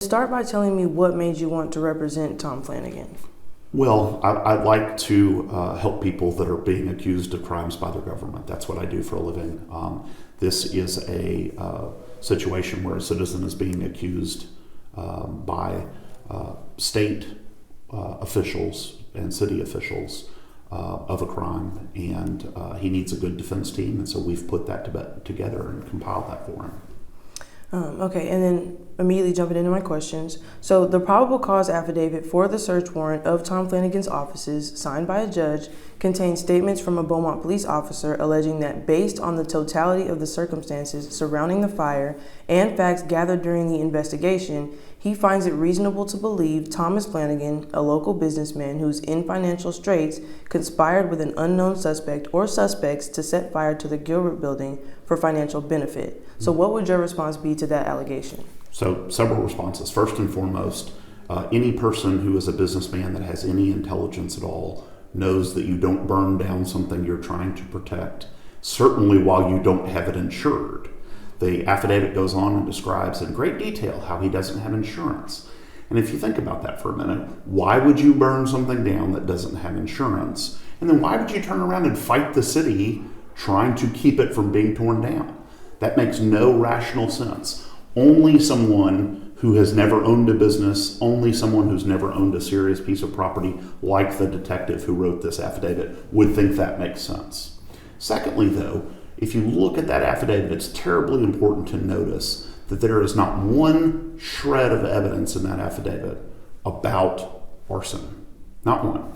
Start by telling me what made you want to represent Tom Flanagan. Well, I'd like to help people that are being accused of crimes by their government. That's what I do for a living. This is a situation where a citizen is being accused by state officials and city officials of a crime, and he needs a good defense team, and so we've put that together and compiled that for him. Okay, and then immediately jumping into my questions. So the probable cause affidavit for the search warrant of Tom Flanagan's offices, signed by a judge, contains statements from a Beaumont police officer alleging that based on the totality of the circumstances surrounding the fire and facts gathered during the investigation, he finds it reasonable to believe Thomas Flanagan, a local businessman who's in financial straits, conspired with an unknown suspect or suspects to set fire to the Gilbert building for financial benefit. So what would your response be to that allegation? So several responses. First and foremost, any person who is a businessman that has any intelligence at all knows that you don't burn down something you're trying to protect, certainly while you don't have it insured. The affidavit goes on and describes in great detail how he doesn't have insurance. And if you think about that for a minute, why would you burn something down that doesn't have insurance? And then why would you turn around and fight the city trying to keep it from being torn down? That makes no rational sense. Only someone who has never owned a business, only someone who's never owned a serious piece of property, like the detective who wrote this affidavit, would think that makes sense. Secondly, though, if you look at that affidavit, it's terribly important to notice that there is not one shred of evidence in that affidavit about arson. Not one.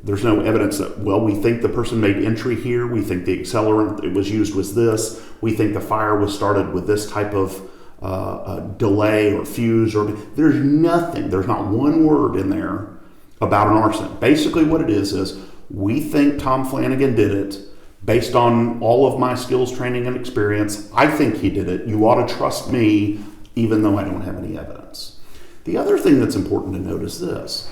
There's no evidence that, well, we think the person made entry here, we think the accelerant it was used was this, we think the fire was started with this type of delay or fuse, or there's nothing, there's not one word in there about an arson. Basically what it is we think Tom Flanagan did it based on all of my skills, training, and experience. I think he did it. You ought to trust me, even though I don't have any evidence. The other thing that's important to note is this.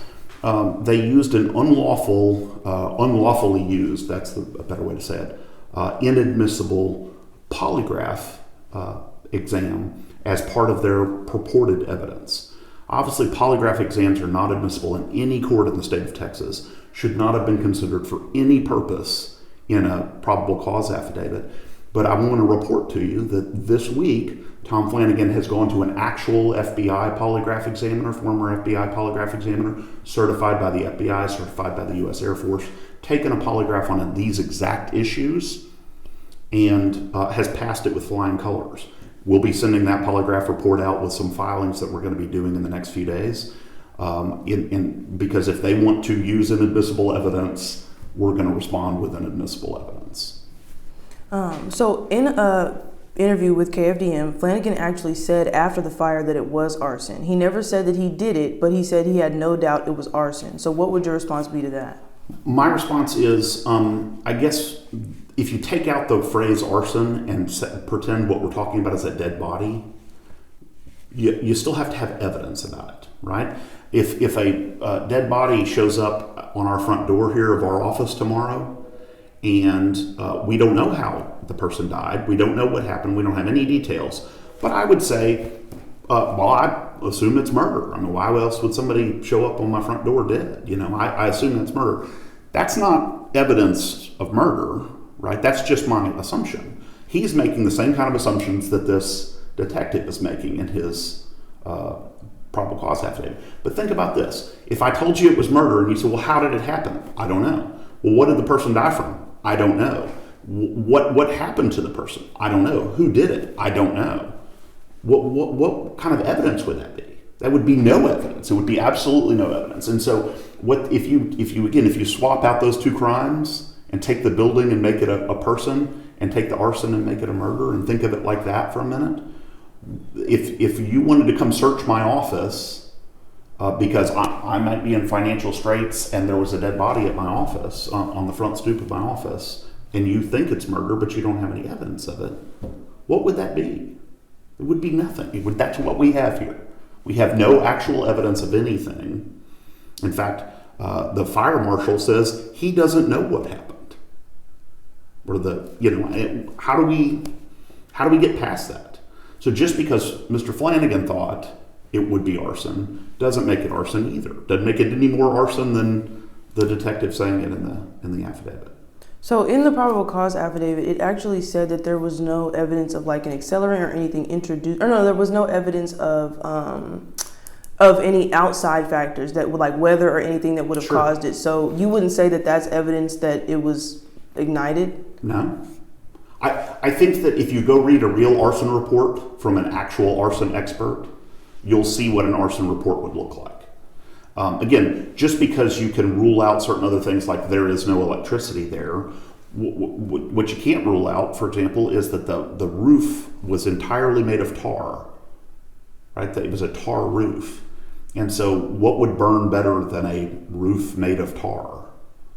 They used an unlawfully used, that's a better way to say it, inadmissible polygraph exam as part of their purported evidence. Obviously, polygraph exams are not admissible in any court in the state of Texas, should not have been considered for any purpose in a probable cause affidavit. But I want to report to you that this week, Tom Flanagan has gone to an actual FBI polygraph examiner, former FBI polygraph examiner, certified by the FBI, certified by the U.S. Air Force, taken a polygraph on these exact issues, and has passed it with flying colors. We'll be sending that polygraph report out with some filings that we're going to be doing in the next few days. Because if they want to use inadmissible evidence, we're going to respond with inadmissible evidence. So in an interview with KFDM, Flanagan actually said after the fire that it was arson. He never said that he did it, but he said he had no doubt it was arson. So what would your response be to that? My response is, I guess if you take out the phrase arson and pretend what we're talking about is a dead body, you still have to have evidence about it, right? If a dead body shows up on our front door here of our office tomorrow, and we don't know how the person died, we don't know what happened, we don't have any details, but I would say, well, I assume it's murder. I mean, why else would somebody show up on my front door dead? I assume that's murder. That's not evidence of murder, right? That's just my assumption. He's making the same kind of assumptions that this detective is making in his probable cause affidavit. But think about this. If I told you it was murder and you said, well, how did it happen? I don't know. Well, what did the person die from? I don't know. What happened to the person? I don't know. Who did it? I don't know. What kind of evidence would that be? That would be no evidence. It would be absolutely no evidence. And so if you swap out those two crimes and take the building and make it a person, and take the arson and make it a murder, and think of it like that for a minute, if you wanted to come search my office because I might be in financial straits and there was a dead body at my office, on the front stoop of my office, and you think it's murder but you don't have any evidence of it, what would that be? It would be nothing. That's what we have here. We have no actual evidence of anything. In fact, the fire marshal says he doesn't know what happened. How do we get past that? So just because Mr. Flanagan thought it would be arson doesn't make it arson either. Doesn't make it any more arson than the detective saying it in the affidavit. So in the probable cause affidavit, it actually said that there was no evidence of like an accelerant or anything introduced, or no, there was no evidence of any outside factors that would, like weather or anything that would have caused it. So you wouldn't say that that's evidence that it was ignited? No. I think that if you go read a real arson report from an actual arson expert, you'll see what an arson report would look like. Again, just because you can rule out certain other things like there is no electricity there, what you can't rule out, for example, is that the roof was entirely made of tar, right? That it was a tar roof. And so what would burn better than a roof made of tar?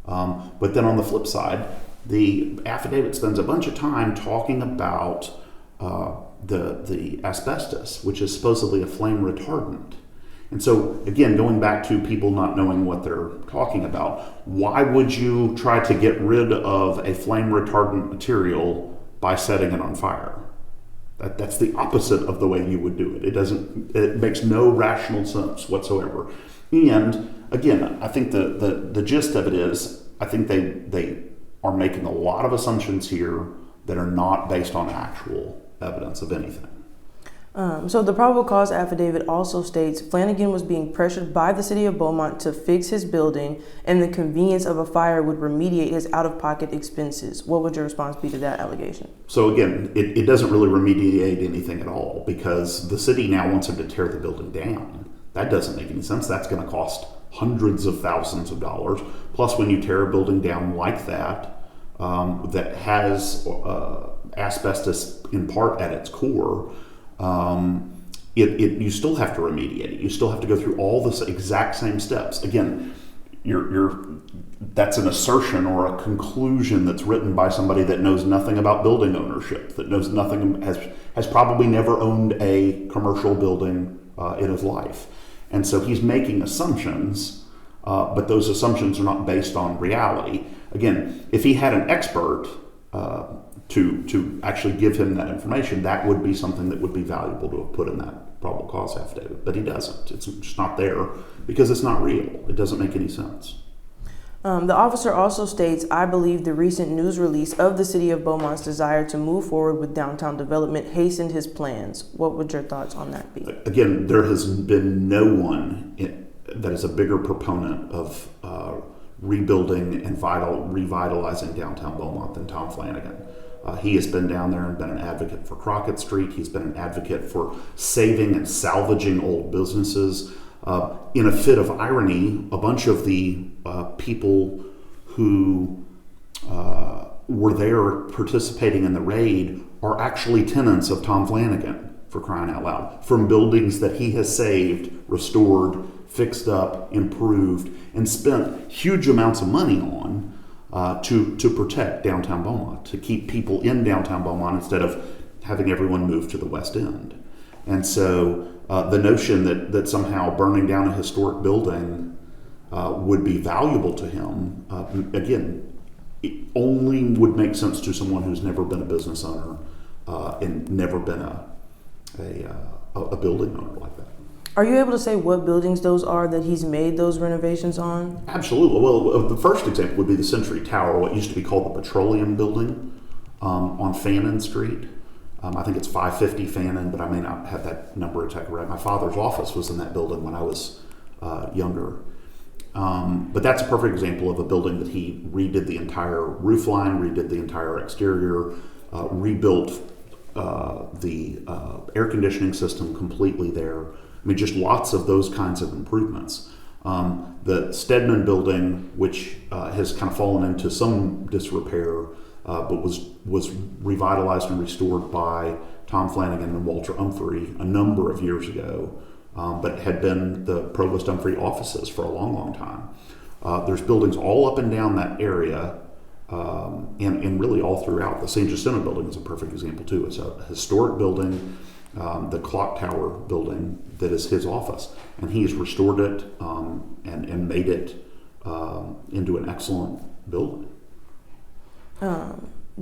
But then on the flip side, the affidavit spends a bunch of time talking about the asbestos, which is supposedly a flame retardant. And so, again, going back to people not knowing what they're talking about, why would you try to get rid of a flame retardant material by setting it on fire? That's the opposite of the way you would do it. It makes no rational sense whatsoever. And again, I think the gist of it is, I think they are making a lot of assumptions here that are not based on actual evidence of anything. So the probable cause affidavit also states Flanagan was being pressured by the city of Beaumont to fix his building, and the convenience of a fire would remediate his out-of-pocket expenses. What would your response be to that allegation? So again, it doesn't really remediate anything at all, because the city now wants him to tear the building down. That doesn't make any sense. That's going to cost hundreds of thousands of dollars. Plus, when you tear a building down like that, that has asbestos in part at its core, you still have to remediate it. You still have to go through all the exact same steps. Again, that's an assertion or a conclusion that's written by somebody that knows nothing about building ownership, that knows nothing, has probably never owned a commercial building in his life. And so he's making assumptions, but those assumptions are not based on reality. Again, if he had an expert to actually give him that information, that would be something that would be valuable to have put in that probable cause affidavit. But he doesn't. It's just not there because it's not real. It doesn't make any sense. The officer also states, I believe the recent news release of the city of Beaumont's desire to move forward with downtown development hastened his plans. What would your thoughts on that be? Again, there has been no one that is a bigger proponent of rebuilding and revitalizing downtown Beaumont than Tom Flanagan. He has been down there and been an advocate for Crockett Street. He's been an advocate for saving and salvaging old businesses. In a fit of irony, a bunch of the people who were there participating in the raid are actually tenants of Tom Flanagan, for crying out loud, from buildings that he has saved, restored, fixed up, improved, and spent huge amounts of money on to protect downtown Beaumont, to keep people in downtown Beaumont instead of having everyone move to the West End. And so the notion that somehow burning down a historic building would be valuable to him, again, it only would make sense to someone who's never been a business owner and never been a building owner like that. Are you able to say what buildings those are that he's made those renovations on? Absolutely. Well, the first example would be the Century Tower, what used to be called the Petroleum Building on Fannin Street. I think it's 550 Fannin, but I may not have that number exactly right. My father's office was in that building when I was younger. But that's a perfect example of a building that he redid the entire roof line, redid the entire exterior, rebuilt the air conditioning system completely there. I mean, just lots of those kinds of improvements. The Stedman building, which has kind of fallen into some disrepair, but was revitalized and restored by Tom Flanagan and Walter Umphrey a number of years ago, but had been the Provost Umphrey offices for a long, long time. There's buildings all up and down that area, and really all throughout. The San Jacinto building is a perfect example too. It's a historic building, the Clock Tower building that is his office, and he's restored it and made it into an excellent building.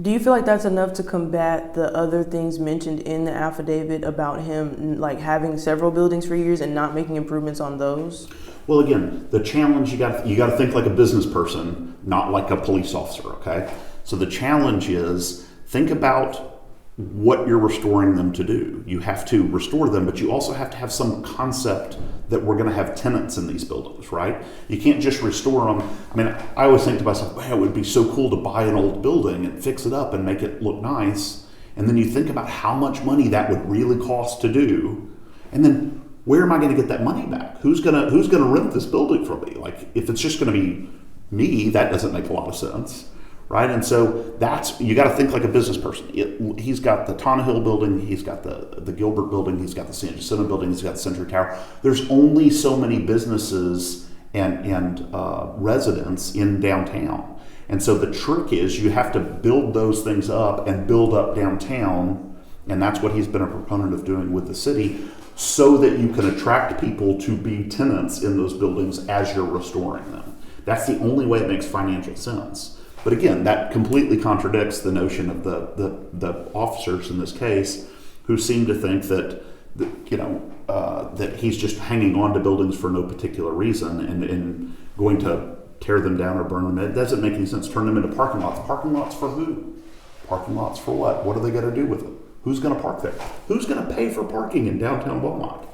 Do you feel like that's enough to combat the other things mentioned in the affidavit about him like having several buildings for years and not making improvements on those? Well, again, the challenge, you got to think like a business person, not like a police officer, okay? So the challenge is, think about what you're restoring them to do. You have to restore them, but you also have to have some concept that we're going to have tenants in these buildings, right? You can't just restore them. I mean, I always think to myself, man, it would be so cool to buy an old building and fix it up and make it look nice. And then you think about how much money that would really cost to do. And then where am I going to get that money back? Who's going to rent this building from me? Like, if it's just going to be me, that doesn't make a lot of sense. Right, and so you got to think like a business person. He's got the Tonnahill building, he's got the Gilbert building, he's got the San Jacinto building, he's got the Century Tower. There's only so many businesses and residents in downtown, and so the trick is you have to build those things up and build up downtown, and that's what he's been a proponent of doing with the city, so that you can attract people to be tenants in those buildings as you're restoring them. That's the only way it makes financial sense. But again, that completely contradicts the notion of the officers in this case, who seem to think that that he's just hanging on to buildings for no particular reason and going to tear them down or burn them. It doesn't make any sense. Turn them into parking lots. Parking lots for who? Parking lots for what? What are they going to do with them? Who's going to park there? Who's going to pay for parking in downtown Beaumont?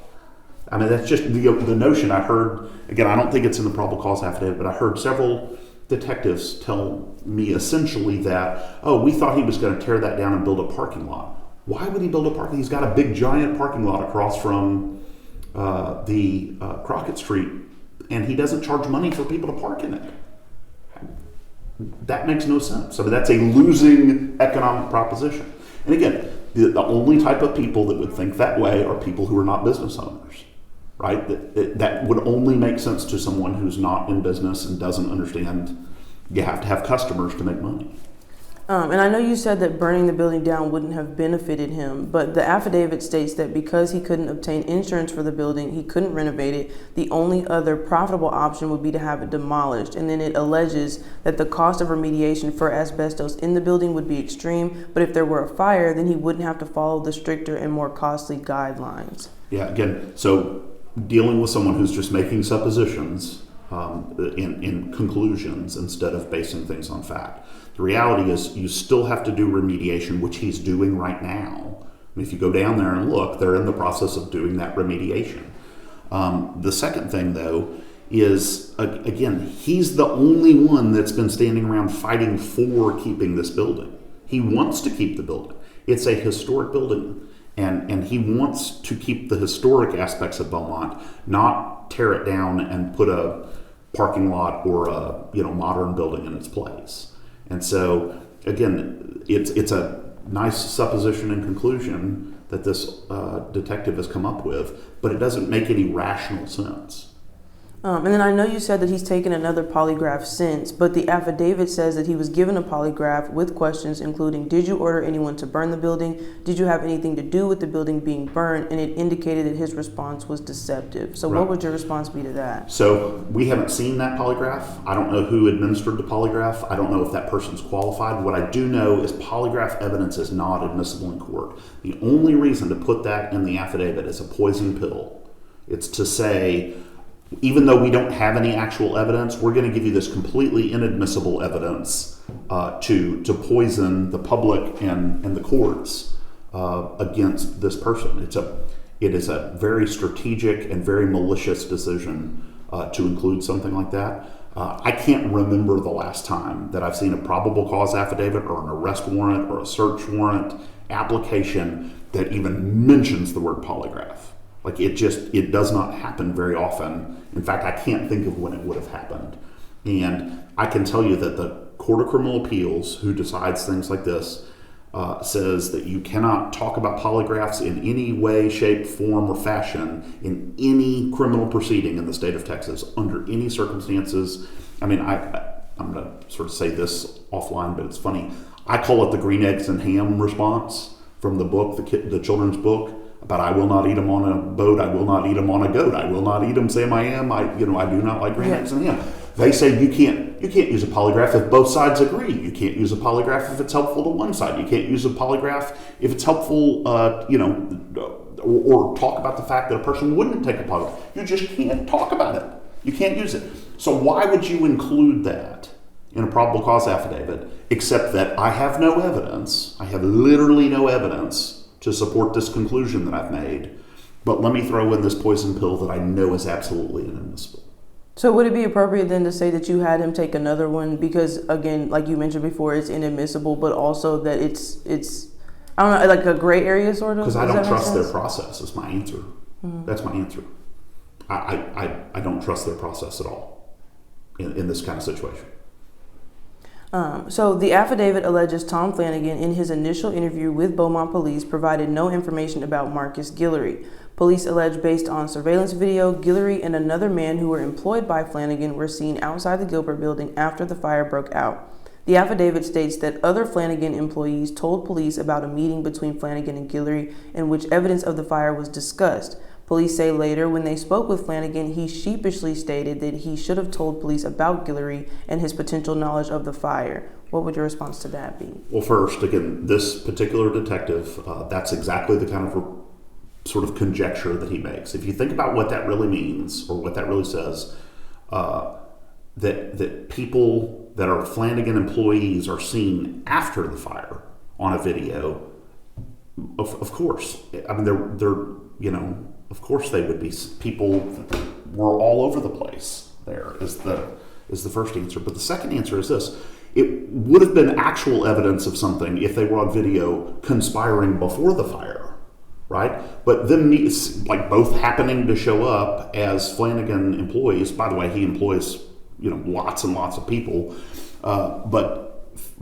I mean, that's just the notion I heard. Again, I don't think it's in the probable cause affidavit, but I heard several detectives tell me essentially that, we thought he was going to tear that down and build a parking lot. Why would he build a parking? He's got a big giant parking lot across from the Crockett Street, and he doesn't charge money for people to park in it. That makes no sense. I mean, that's a losing economic proposition. And again, the only type of people that would think that way are people who are not business owners. Right? That would only make sense to someone who's not in business and doesn't understand you have to have customers to make money. And I know you said that burning the building down wouldn't have benefited him, but the affidavit states that because he couldn't obtain insurance for the building, he couldn't renovate it. The only other profitable option would be to have it demolished. And then it alleges that the cost of remediation for asbestos in the building would be extreme, but if there were a fire, then he wouldn't have to follow the stricter and more costly guidelines. Yeah, again, so dealing with someone who's just making suppositions in conclusions instead of basing things on fact. The reality is you still have to do remediation, which he's doing right now. I mean, if you go down there and look, they're in the process of doing that remediation. The second thing, though, is, again, he's the only one that's been standing around fighting for keeping this building. He wants to keep the building. It's a historic building. And he wants to keep the historic aspects of Beaumont, not tear it down and put a parking lot or a modern building in its place. And so, again, it's a nice supposition and conclusion that this detective has come up with, but it doesn't make any rational sense. And then I know you said that he's taken another polygraph since, but the affidavit says that he was given a polygraph with questions including, did you order anyone to burn the building? Did you have anything to do with the building being burned? And it indicated that his response was deceptive. So What would your response be to that? So we haven't seen that polygraph. I don't know who administered the polygraph. I don't know if that person's qualified. What I do know is polygraph evidence is not admissible in court. The only reason to put that in the affidavit is a poison pill. It's to say, even though we don't have any actual evidence, we're going to give you this completely inadmissible evidence to poison the public and the courts against this person. It is a very strategic and very malicious decision to include something like that. I can't remember the last time that I've seen a probable cause affidavit or an arrest warrant or a search warrant application that even mentions the word polygraph. Like it does not happen very often. In fact, I can't think of when it would have happened. And I can tell you that the Court of Criminal Appeals, who decides things like this, says that you cannot talk about polygraphs in any way, shape, form, or fashion in any criminal proceeding in the state of Texas under any circumstances. I mean, I'm going to sort of say this offline, but it's funny. I call it the green eggs and ham response from the book, the children's book, about I will not eat them on a boat, I will not eat them on a goat, I will not eat them, Sam I am, I do not like green eggs and ham. They say you can't use a polygraph if both sides agree. You can't use a polygraph if it's helpful to one side. You can't use a polygraph if it's helpful, or talk about the fact that a person wouldn't take a polygraph. You just can't talk about it. You can't use it. So why would you include that in a probable cause affidavit, except that I have no evidence, I have literally no evidence to support this conclusion that I've made, but let me throw in this poison pill that I know is absolutely inadmissible. So would it be appropriate then to say that you had him take another one because, again, like you mentioned before, it's inadmissible, but also that it's I don't know, like a gray area sort of? Because I don't trust their process is my answer. Mm-hmm. That's my answer. I don't trust their process at all in this kind of situation. So the affidavit alleges Tom Flanagan, in his initial interview with Beaumont police, provided no information about Marcus Guillory. Police allege, based on surveillance video, Guillory and another man who were employed by Flanagan were seen outside the Gilbert building after the fire broke out. The affidavit states that other Flanagan employees told police about a meeting between Flanagan and Guillory in which evidence of the fire was discussed. Police say later, when they spoke with Flanagan, he sheepishly stated that he should have told police about Guillory and his potential knowledge of the fire. What would your response to that be? Well, first, again, this particular detective, that's exactly the kind of sort of conjecture that he makes. If you think about what that really means, or what that really says, that people that are Flanagan employees are seen after the fire on a video, of course. I mean, they're of course they would be. People were all over the place. There is the first answer. But the second answer is this: it would have been actual evidence of something if they were on video conspiring before the fire, right? But them like both happening to show up as Flanagan employees. By the way, he employs lots and lots of people, but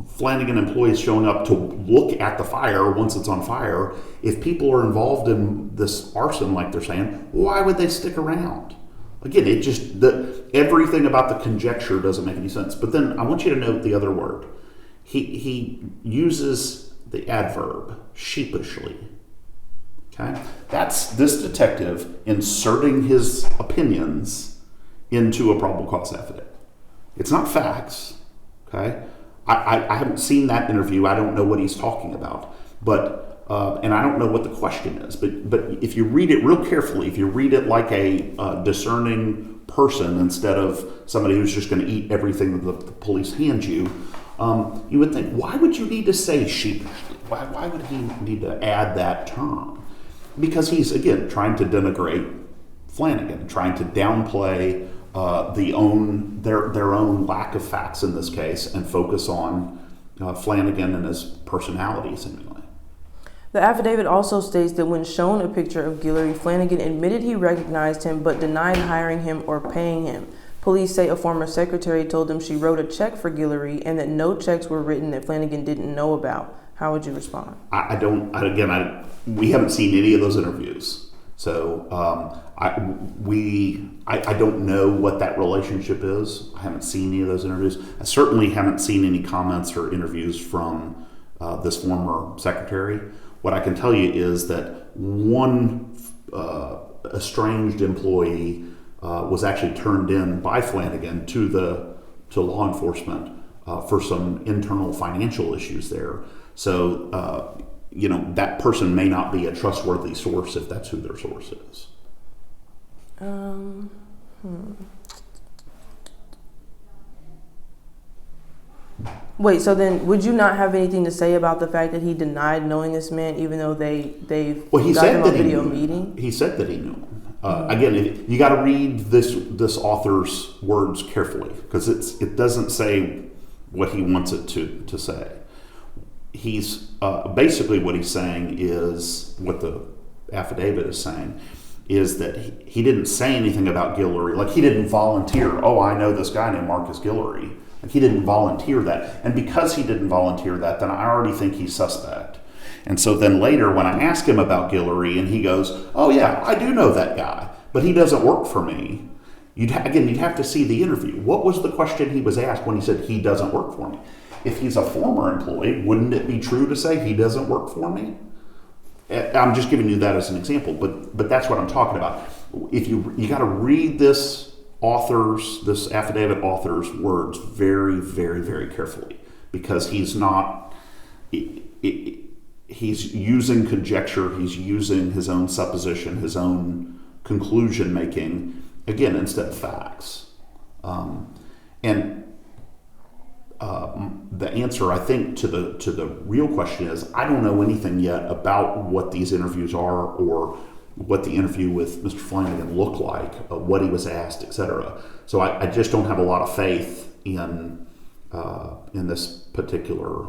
Flanagan employees showing up to look at the fire once it's on fire. If people are involved in this arson, like they're saying, why would they stick around? Again, everything about the conjecture doesn't make any sense. But then I want you to note the other word. He uses the adverb sheepishly. Okay, that's this detective inserting his opinions into a probable cause affidavit. It's not facts. Okay. I haven't seen that interview. I don't know what he's talking about, but and I don't know what the question is. But if you read it real carefully, if you read it like a discerning person instead of somebody who's just going to eat everything that the police hand you, you would think, why would you need to say sheepishly? Why would he need to add that term? Because he's, again, trying to denigrate Flanagan, trying to downplay their own lack of facts in this case and focus on Flanagan and his personality, seemingly. The affidavit also states that when shown a picture of Guillory, Flanagan admitted he recognized him but denied hiring him or paying him. Police say a former secretary told them she wrote a check for Guillory and that no checks were written that Flanagan didn't know about. How would you respond? We haven't seen any of those interviews. So I don't know what that relationship is. I haven't seen any of those interviews. I certainly haven't seen any comments or interviews from this former secretary. What I can tell you is that one estranged employee was actually turned in by Flanagan to law enforcement for some internal financial issues there. So that person may not be a trustworthy source if that's who their source is. Wait, so then would you not have anything to say about the fact that he denied knowing this man, even though they got him on video meeting? He said that he knew him. Again, you got to read this author's words carefully because it doesn't say what he wants it to say. He's basically what he's saying is what the affidavit is saying is that he didn't say anything about Guillory. Like he didn't volunteer. Oh, I know this guy named Marcus Guillory. Like he didn't volunteer that. And because he didn't volunteer that, then I already think he's suspect. And so then later when I ask him about Guillory and he goes, oh yeah, I do know that guy, but he doesn't work for me. You'd have to see the interview. What was the question he was asked when he said he doesn't work for me? If he's a former employee, wouldn't it be true to say he doesn't work for me? I'm just giving you that as an example, but that's what I'm talking about. If you got to read this this affidavit authors words very, very, very carefully, because he's using conjecture, he's using his own supposition, his own conclusion making, again, instead of facts. The answer, I think, to the real question is, I don't know anything yet about what these interviews are, or what the interview with Mr. Flanagan looked like, what he was asked, etc. So I just don't have a lot of faith in this particular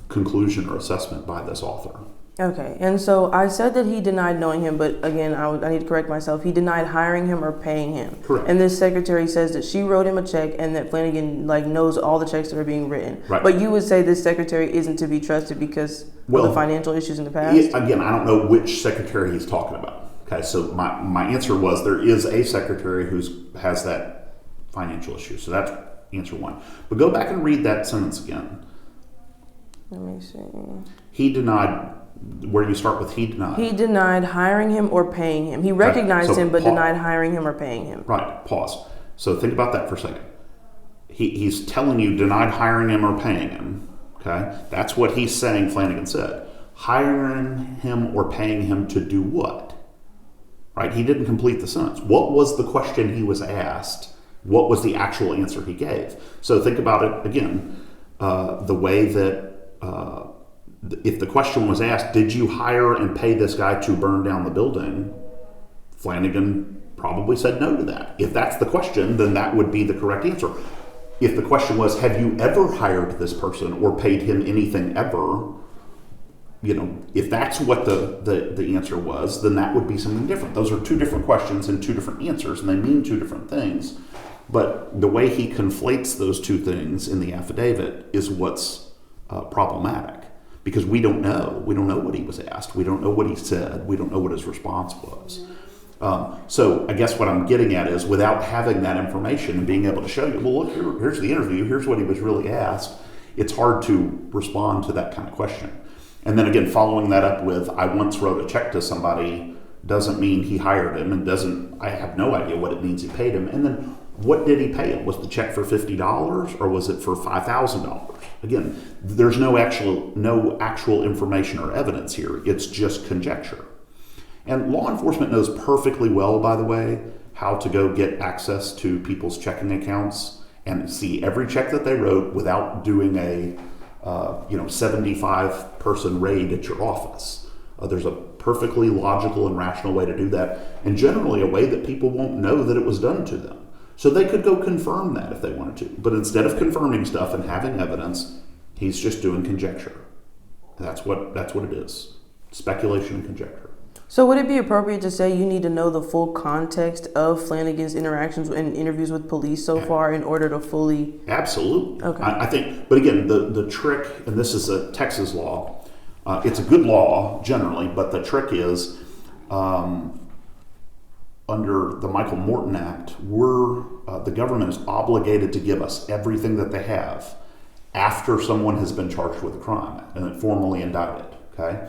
conclusion or assessment by this author. Okay, and so I said that he denied knowing him, but again, I need to correct myself. He denied hiring him or paying him. Correct. And this secretary says that she wrote him a check and that Flanagan knows all the checks that are being written. Right. But you would say this secretary isn't to be trusted because of the financial issues in the past? Again, I don't know which secretary he's talking about. Okay, so my answer was there is a secretary who has that financial issue. So that's answer one. But go back and read that sentence again. Let me see. He denied. Where do you start with he denied? He denied hiring him or paying him. He recognized him, but denied hiring him or paying him. Right, pause. So think about that for a second. He's telling you denied hiring him or paying him. Okay? That's what he's saying Flanagan said. Hiring him or paying him to do what? Right? He didn't complete the sentence. What was the question he was asked? What was the actual answer he gave? So think about it again. The way that if the question was asked, did you hire and pay this guy to burn down the building? Flanagan probably said no to that. If that's the question, then that would be the correct answer. If the question was, have you ever hired this person or paid him anything ever? If that's what the answer was, then that would be something different. Those are two different questions and two different answers, and they mean two different things. But the way he conflates those two things in the affidavit is what's problematic. Because we don't know. We don't know what he was asked. We don't know what he said. We don't know what his response was. So I guess what I'm getting at is, without having that information and being able to show you, well, look, here's the interview. Here's what he was really asked. It's hard to respond to that kind of question. And then again, following that up with, I once wrote a check to somebody, doesn't mean he hired him, and I have no idea what it means he paid him. And then what did he pay him? Was the check for $50 or was it for $5,000? Again, there's no actual information or evidence here. It's just conjecture. And law enforcement knows perfectly well, by the way, how to go get access to people's checking accounts and see every check that they wrote without doing a 75-person raid at your office. There's a perfectly logical and rational way to do that, and generally a way that people won't know that it was done to them. So they could go confirm that if they wanted to. But instead of confirming stuff and having evidence, he's just doing conjecture. That's what it is. Speculation and conjecture. So would it be appropriate to say you need to know the full context of Flanagan's interactions and interviews with police so far in order to fully... Absolutely. Okay. I think, but again, the trick, and this is a Texas law, it's a good law generally, but the trick is... under the Michael Morton Act, the government is obligated to give us everything that they have after someone has been charged with a crime and formally indicted, okay?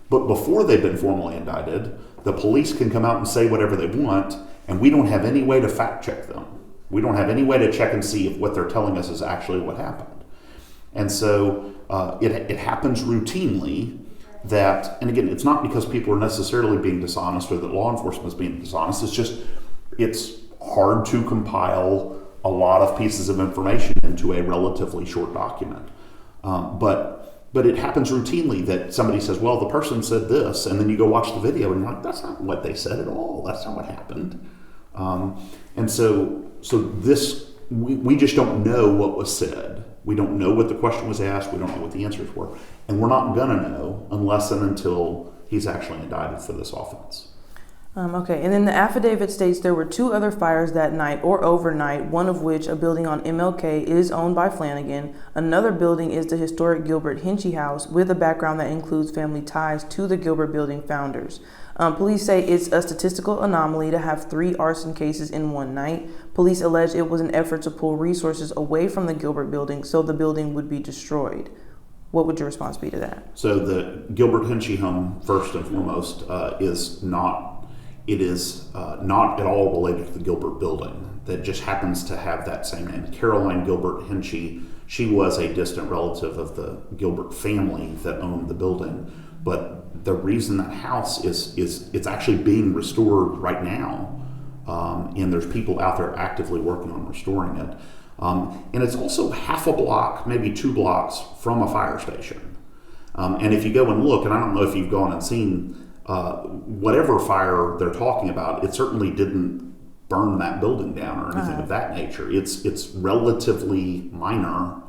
But before they've been formally indicted, the police can come out and say whatever they want, and we don't have any way to fact check them. We don't have any way to check and see if what they're telling us is actually what happened. And so it happens routinely that, and again, it's not because people are necessarily being dishonest or that law enforcement is being dishonest, it's hard to compile a lot of pieces of information into a relatively short document. But it happens routinely that somebody says, well, the person said this, and then you go watch the video and you're like, that's not what they said at all. That's not what happened. And so this, we just don't know what was said. We don't know what the question was asked. We don't know what the answers were. And we're not going to know unless and until he's actually indicted for this offense. Okay, and then the affidavit states there were 2 other fires that night or overnight, one of which, a building on MLK, is owned by Flanagan. Another building is the historic Gilbert Hinchy House with a background that includes family ties to the Gilbert building founders. Police say it's a statistical anomaly to have 3 arson cases in one night. Police allege it was an effort to pull resources away from the Gilbert building so the building would be destroyed. What would your response be to that? So the Gilbert Hinchy home, first and foremost, is not it is not at all related to the Gilbert building. That just happens to have that same name. Caroline Gilbert Hinchy. She was a distant relative of the Gilbert family that owned the building. But the reason that house is it's actually being restored right now, and there's people out there actively working on restoring it. And it's also half a block, maybe 2 blocks from a fire station. And if you go and look, and I don't know if you've gone and seen whatever fire they're talking about, it certainly didn't burn that building down or anything of that nature. It's relatively minor.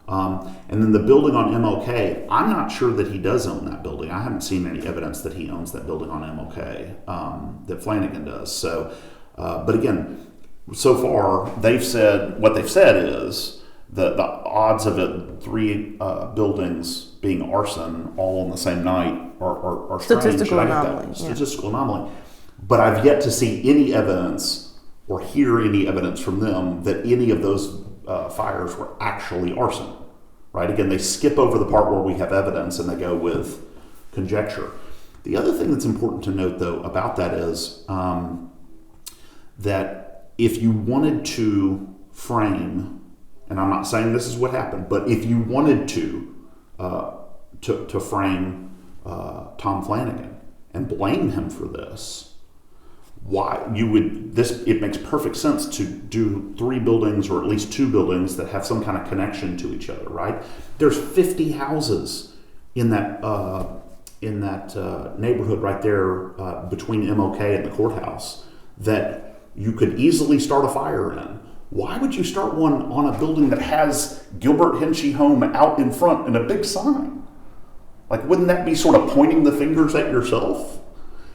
And then the building on MLK, I'm not sure that he does own that building. I haven't seen any evidence that he owns that building on MLK, that Flanagan does. So, but again, so far they've said is the odds of it 3 buildings being arson all on the same night are strange. Statistical anomaly. Statistical anomaly. But I've yet to see any evidence or hear any evidence from them that any of those fires were actually arson. Right? Again, they skip over the part where we have evidence and they go with conjecture. The other thing that's important to note, though, about that is that if you wanted to frame, and I'm not saying this is what happened, but if you wanted to frame Tom Flanagan and blame him for this, why you would it makes perfect sense to do 3 buildings or at least 2 buildings that have some kind of connection to each other, right? There's 50 houses in that neighborhood right there between MLK and the courthouse that you could easily start a fire in. Why would you start one on a building that has Gilbert Hinchy Home out in front and a big sign? Like, wouldn't that be sort of pointing the fingers at yourself?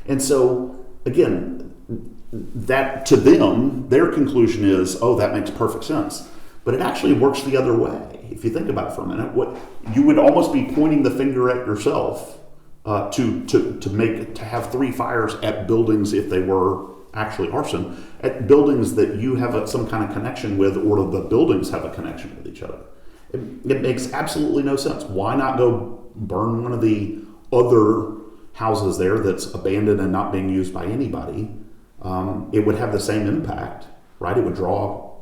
And so, again, that to them, their conclusion is, oh, that makes perfect sense. But it actually works the other way. If you think about it for a minute, what you would almost be pointing the finger at yourself to have 3 fires at buildings if they were actually arson, at buildings that you have some kind of connection with, or the buildings have a connection with each other. It makes absolutely no sense. Why not go burn one of the other houses there that's abandoned and not being used by anybody? It would have the same impact, right? It would draw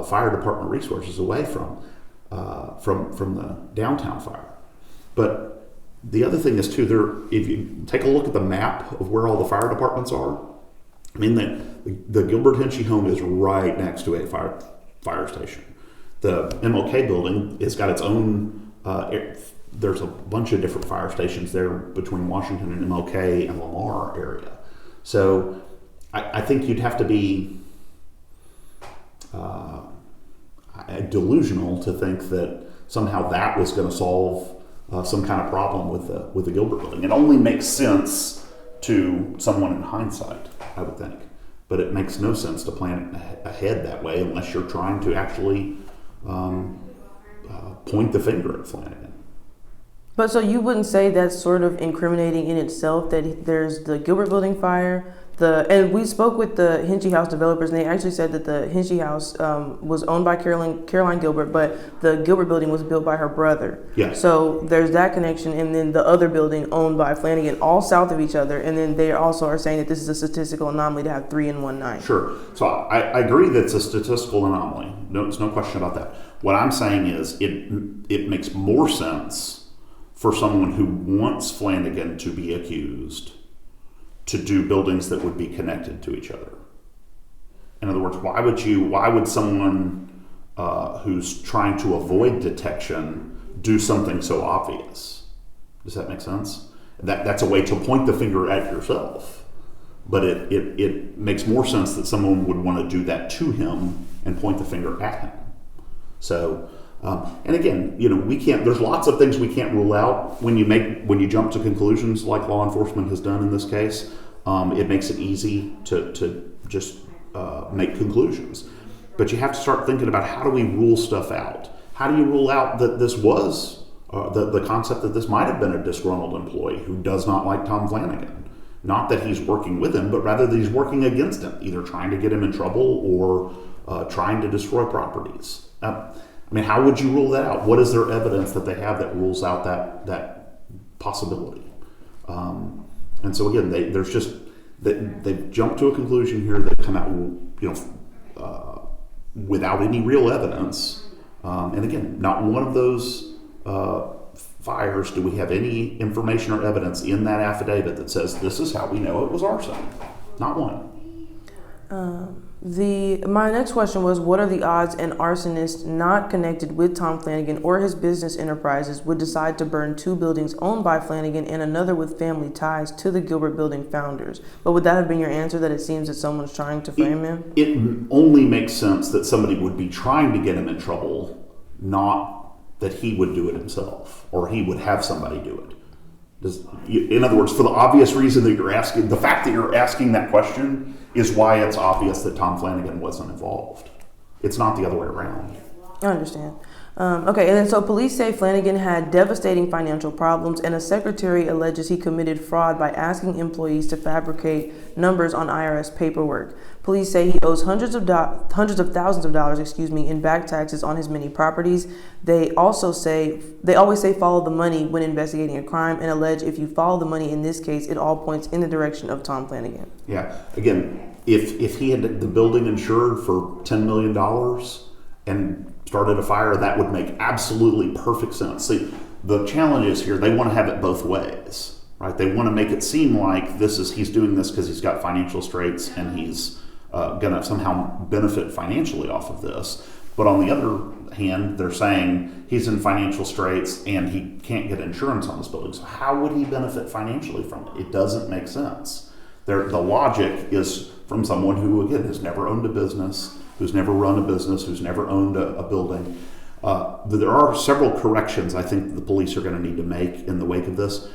fire department resources away from the downtown fire. But the other thing is too, if you take a look at the map of where all the fire departments are, I mean, the Gilbert Hinchy home is right next to a fire station. The MLK building has got its own. There's a bunch of different fire stations there between Washington and MLK and Lamar area. So I think you'd have to be delusional to think that somehow that was going to solve some kind of problem with the Gilbert building. It only makes sense to someone in hindsight, I would think. But it makes no sense to plan ahead that way unless you're trying to actually point the finger at Flanagan. But so you wouldn't say that's sort of incriminating in itself, that there's the Gilbert building fire, and we spoke with the Hinchy House developers, and they actually said that the Hinchy House was owned by Caroline Gilbert, but the Gilbert building was built by her brother. Yeah. So there's that connection, and then the other building owned by Flanagan, all south of each other, and then they also are saying that this is a statistical anomaly to have 3 in one night. Sure. So I agree that it's a statistical anomaly. No, there's no question about that. What I'm saying is it makes more sense for someone who wants Flanagan to be accused to do buildings that would be connected to each other. In other words, why would someone who's trying to avoid detection do something so obvious? Does that make sense? That's a way to point the finger at yourself. But it makes more sense that someone would want to do that to him and point the finger at him. So, and again, we can't. There's lots of things we can't rule out when you jump to conclusions like law enforcement has done in this case. It makes it easy to just make conclusions, but you have to start thinking about how do we rule stuff out? How do you rule out that this was the concept that this might have been a disgruntled employee who does not like Tom Flanagan? Not that he's working with him, but rather that he's working against him, either trying to get him in trouble or trying to destroy properties. I mean, how would you rule that out? What is there evidence that they have that rules out that possibility? And so again, They've jumped to a conclusion here. They've come out, without any real evidence. And again, not one of those fires do we have any information or evidence in that affidavit that says this is how we know it was arson. Not one. My next question was, what are the odds an arsonist not connected with Tom Flanagan or his business enterprises would decide to burn 2 buildings owned by Flanagan and another with family ties to the Gilbert Building founders? But would that have been your answer, that it seems that someone's trying to frame him? It only makes sense that somebody would be trying to get him in trouble, not that he would do it himself or he would have somebody do it. In other words, for the obvious reason that you're asking, the fact that you're asking that question is why it's obvious that Tom Flanagan wasn't involved. It's not the other way around. I understand. Okay, and then so police say Flanagan had devastating financial problems, and a secretary alleges he committed fraud by asking employees to fabricate numbers on IRS paperwork. Police say he owes hundreds of thousands of dollars, in back taxes on his many properties. They always say follow the money when investigating a crime, and allege if you follow the money in this case, it all points in the direction of Tom Flanagan. Yeah. Again, if he had the building insured for $10 million and started a fire, that would make absolutely perfect sense. See, the challenge is here, they want to have it both ways, right? They want to make it seem like he's doing this because he's got financial straits and he's going to somehow benefit financially off of this. But on the other hand, they're saying he's in financial straits and he can't get insurance on this building. So how would he benefit financially from it? It doesn't make sense. The logic is from someone who, again, has never owned a business, who's never run a business, who's never owned a building. There are several corrections I think the police are going to need to make in the wake of this.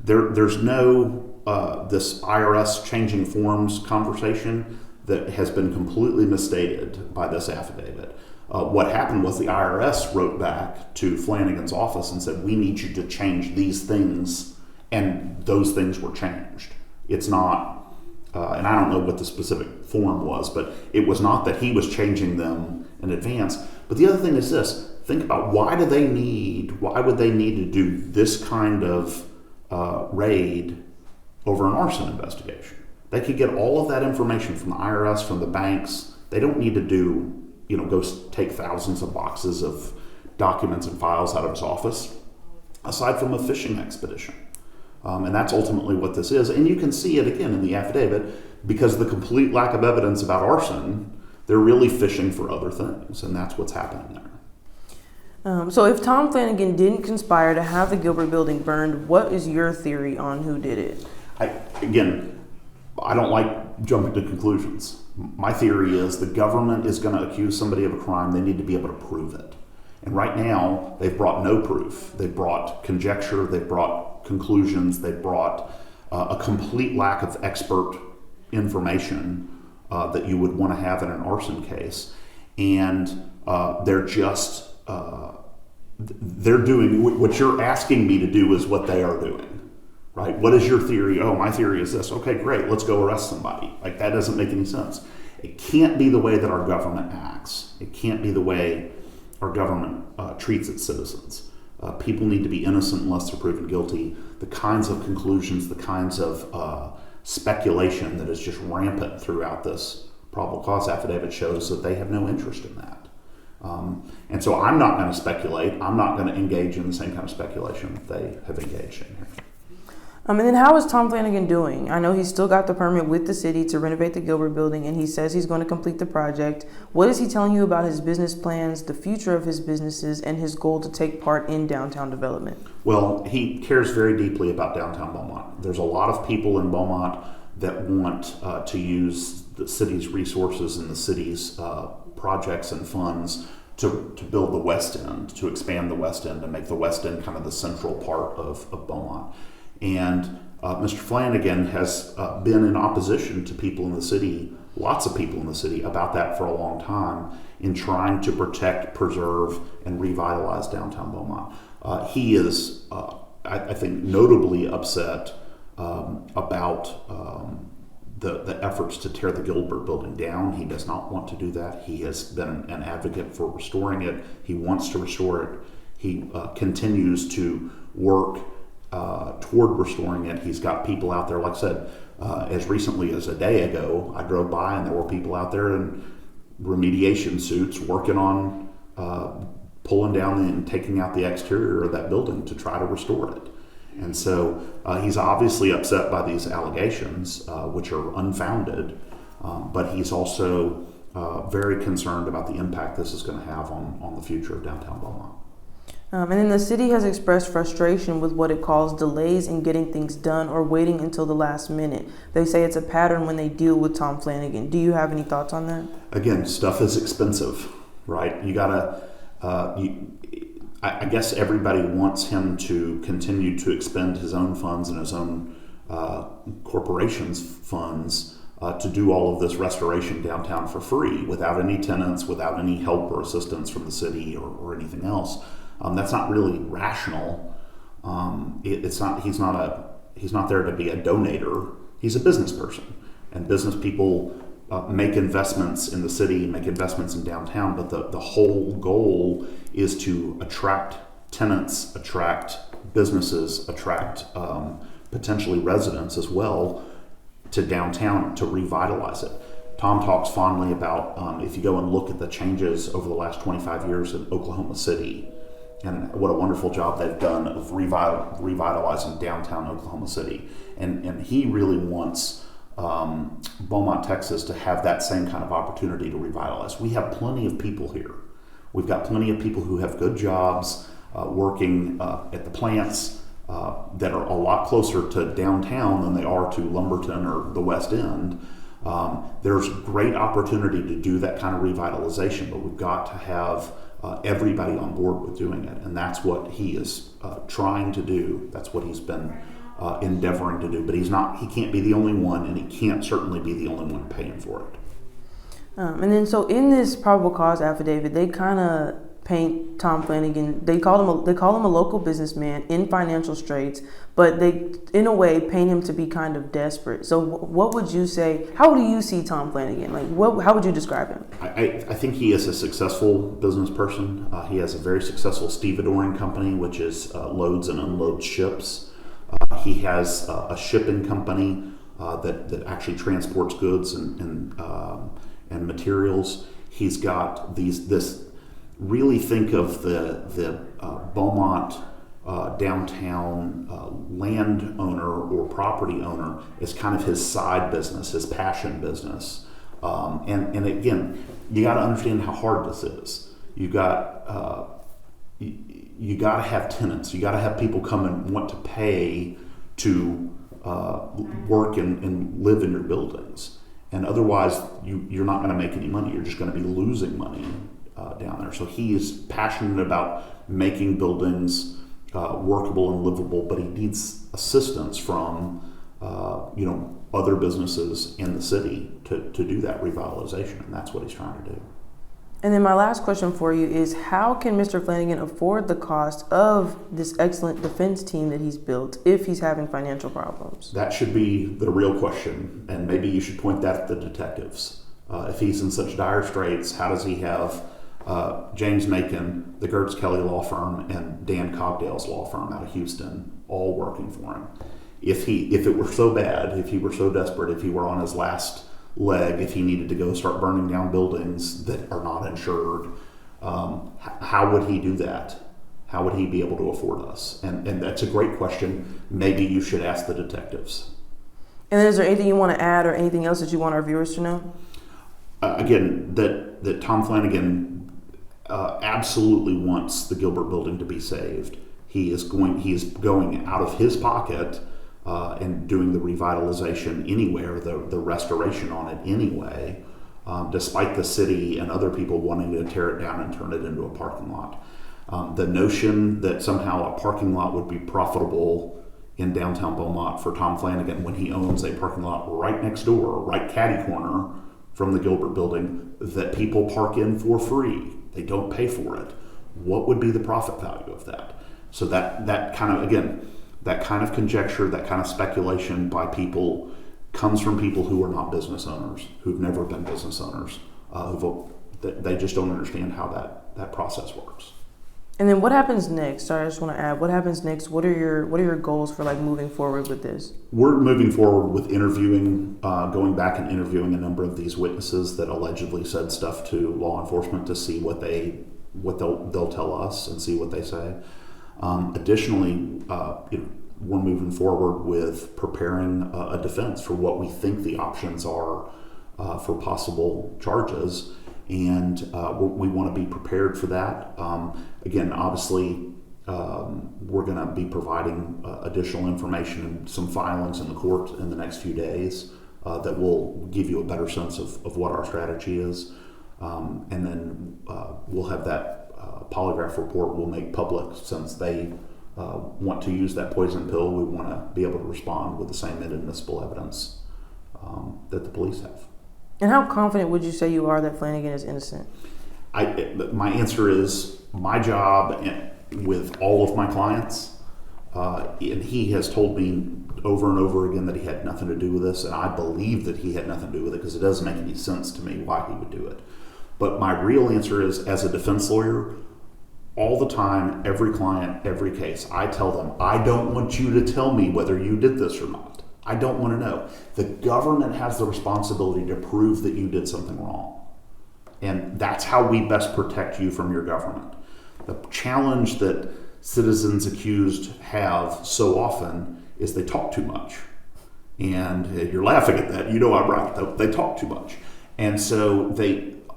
There's no this IRS changing forms conversation that has been completely misstated by this affidavit. What happened was the IRS wrote back to Flanagan's office and said, we need you to change these things, and those things were changed. It's not, and I don't know what the specific form was, but it was not that he was changing them in advance. But the other thing is this, think about why would they need to do this kind of raid over an arson investigation? They could get all of that information from the IRS, from the banks. They don't need to go take thousands of boxes of documents and files out of his office, aside from a fishing expedition. And that's ultimately what this is. And you can see it again in the affidavit, because of the complete lack of evidence about arson, they're really fishing for other things, and that's what's happening there. So if Tom Flanagan didn't conspire to have the Gilbert building burned, what is your theory on who did it? I don't like jumping to conclusions. My theory is the government is going to accuse somebody of a crime. They need to be able to prove it. And right now, they've brought no proof. They've brought conjecture. They've brought conclusions. They've brought a complete lack of expert information that you would want to have in an arson case. And they're doing what you're asking me to do is what they are doing. Right? What is your theory? Oh, my theory is this. Okay, great. Let's go arrest somebody. Like, that doesn't make any sense. It can't be the way that our government acts. It can't be the way our government treats its citizens. People need to be innocent unless they're proven guilty. The kinds of conclusions, the kinds of speculation that is just rampant throughout this probable cause affidavit shows that they have no interest in that. And so I'm not going to speculate. I'm not going to engage in the same kind of speculation that they have engaged in here. And then how is Tom Flanagan doing? I know he's still got the permit with the city to renovate the Gilbert building, and he says he's going to complete the project. What is he telling you about his business plans, the future of his businesses, and his goal to take part in downtown development? Well, he cares very deeply about downtown Beaumont. There's a lot of people in Beaumont that want to use the city's resources and the city's projects and funds to build the West End, to expand the West End, and make the West End kind of the central part of Beaumont. And Mr. Flanagan has been in opposition to people in the city, lots of people in the city, about that for a long time, in trying to protect, preserve, and revitalize downtown Beaumont. He is, I think, notably upset about the efforts to tear the Gilbert building down. He does not want to do that. He has been an advocate for restoring it. He wants to restore it. He continues to work toward restoring it. He's got people out there, like I said, As recently as a day ago, I drove by and there were people out there in remediation suits working on pulling down and taking out the exterior of that building to try to restore it. And so he's obviously upset by these allegations, which are unfounded, but he's also very concerned about the impact this is going to have on the future of downtown Beaumont. And then the city has expressed frustration with what it calls delays in getting things done or waiting until the last minute. They say it's a pattern when they deal with Tom Flanagan. Do you have any thoughts on that? Again, stuff is expensive, right? You gotta, I guess everybody wants him to continue to expend his own funds and his own corporation's funds to do all of this restoration downtown for free, without any tenants, without any help or assistance from the city or anything else. That's not really rational. It's not. He's not there to be a donator. He's a business person, and business people make investments in the city, make investments in downtown. But the whole goal is to attract tenants, attract businesses, attract potentially residents as well to downtown to revitalize it. Tom talks fondly about if you go and look at the changes over the last 25 years in Oklahoma City, and what a wonderful job they've done of revitalizing downtown Oklahoma City. And he really wants Beaumont, Texas to have that same kind of opportunity to revitalize. We have plenty of people here. We've got plenty of people who have good jobs working at the plants that are a lot closer to downtown than they are to Lumberton or the West End. There's great opportunity to do that kind of revitalization, but we've got to have everybody on board with doing it, and that's what he is trying to do. That's what he's been endeavoring to do. But he can't be the only one, and he can't certainly be the only one paying for it. And then, so in this probable cause affidavit, they kind of paint Tom Flanagan. They call him a local businessman in financial straits, but they, in a way, paint him to be kind of desperate. So, what would you say? How do you see Tom Flanagan? How would you describe him? I think he is a successful business person. He has a very successful stevedoring company, which is loads and unloads ships. He has a shipping company that actually transports goods and materials. He's got this. Really think of the Beaumont downtown landowner or property owner as kind of his side business, his passion business. And again, you got to understand how hard this is. You got to have tenants. You got to have people come and want to pay to work and live in your buildings. And otherwise, you're not going to make any money. You're just going to be losing money down there. So he is passionate about making buildings workable and livable, but he needs assistance from other businesses in the city to do that revitalization, and that's what he's trying to do. And then my last question for you is, how can Mr. Flanagan afford the cost of this excellent defense team that he's built if he's having financial problems? That should be the real question, and maybe you should point that at the detectives. If he's in such dire straits, how does he have James Macon, the Gertz Kelly law firm, and Dan Cogdale's law firm out of Houston all working for him? If it were so bad, if he were so desperate, if he were on his last leg, if he needed to go start burning down buildings that are not insured, how would he do that? How would he be able to afford us? And that's a great question. Maybe you should ask the detectives. And then, is there anything you want to add or anything else that you want our viewers to know? Again, that Tom Flanagan absolutely wants the Gilbert building to be saved. He's going out of his pocket and doing the revitalization anywhere, the restoration on it anyway, despite the city and other people wanting to tear it down and turn it into a parking lot. The notion that somehow a parking lot would be profitable in downtown Beaumont for Tom Flanagan when he owns a parking lot right next door, right catty corner from the Gilbert building, that people park in for free. They don't pay for it. What would be the profit value of that? So that kind of conjecture, that kind of speculation by people comes from people who are not business owners, who've never been business owners, they just don't understand how that process works. And then what happens next? Sorry, I just want to add, what happens next? What are your goals for like moving forward with this? We're moving forward with interviewing, going back and interviewing a number of these witnesses that allegedly said stuff to law enforcement to see what they'll tell us and see what they say. Additionally, we're moving forward with preparing a defense for what we think the options are for possible charges. And we want to be prepared for that. Again, obviously, we're going to be providing additional information and some filings in the court in the next few days that will give you a better sense of what our strategy is. And then we'll have that polygraph report we'll make public. Since they want to use that poison pill, we want to be able to respond with the same inadmissible evidence that the police have. And how confident would you say you are that Flanagan is innocent? My answer is my job with all of my clients, and he has told me over and over again that he had nothing to do with this, and I believe that he had nothing to do with it because it doesn't make any sense to me why he would do it. But my real answer is, as a defense lawyer, all the time, every client, every case, I tell them, I don't want you to tell me whether you did this or not. I don't want to know. The government has the responsibility to prove that you did something wrong. And that's how we best protect you from your government. The challenge that citizens accused have so often is they talk too much. And you're laughing at that. You know I'm right. They talk too much. And so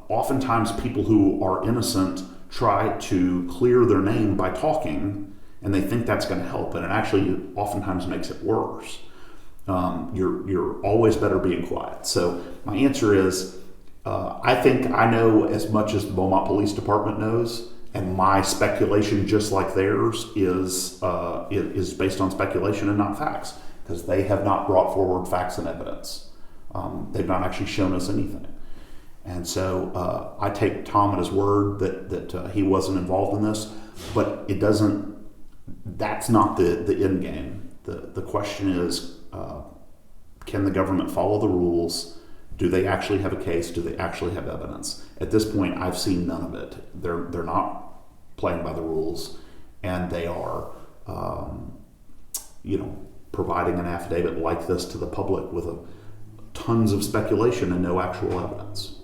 oftentimes people who are innocent try to clear their name by talking, and they think that's going to help. And it actually oftentimes makes it worse. You're always better being quiet. So my answer is, I think I know as much as the Beaumont Police Department knows, and my speculation, just like theirs, is based on speculation and not facts, because they have not brought forward facts and evidence. They've not actually shown us anything. And so I take Tom at his word that he wasn't involved in this, but that's not the end game. The question is, can the government follow the rules? Do they actually have a case? Do they actually have evidence? At this point, I've seen none of it. They're not playing by the rules, and they are, providing an affidavit like this to the public with tons of speculation and no actual evidence.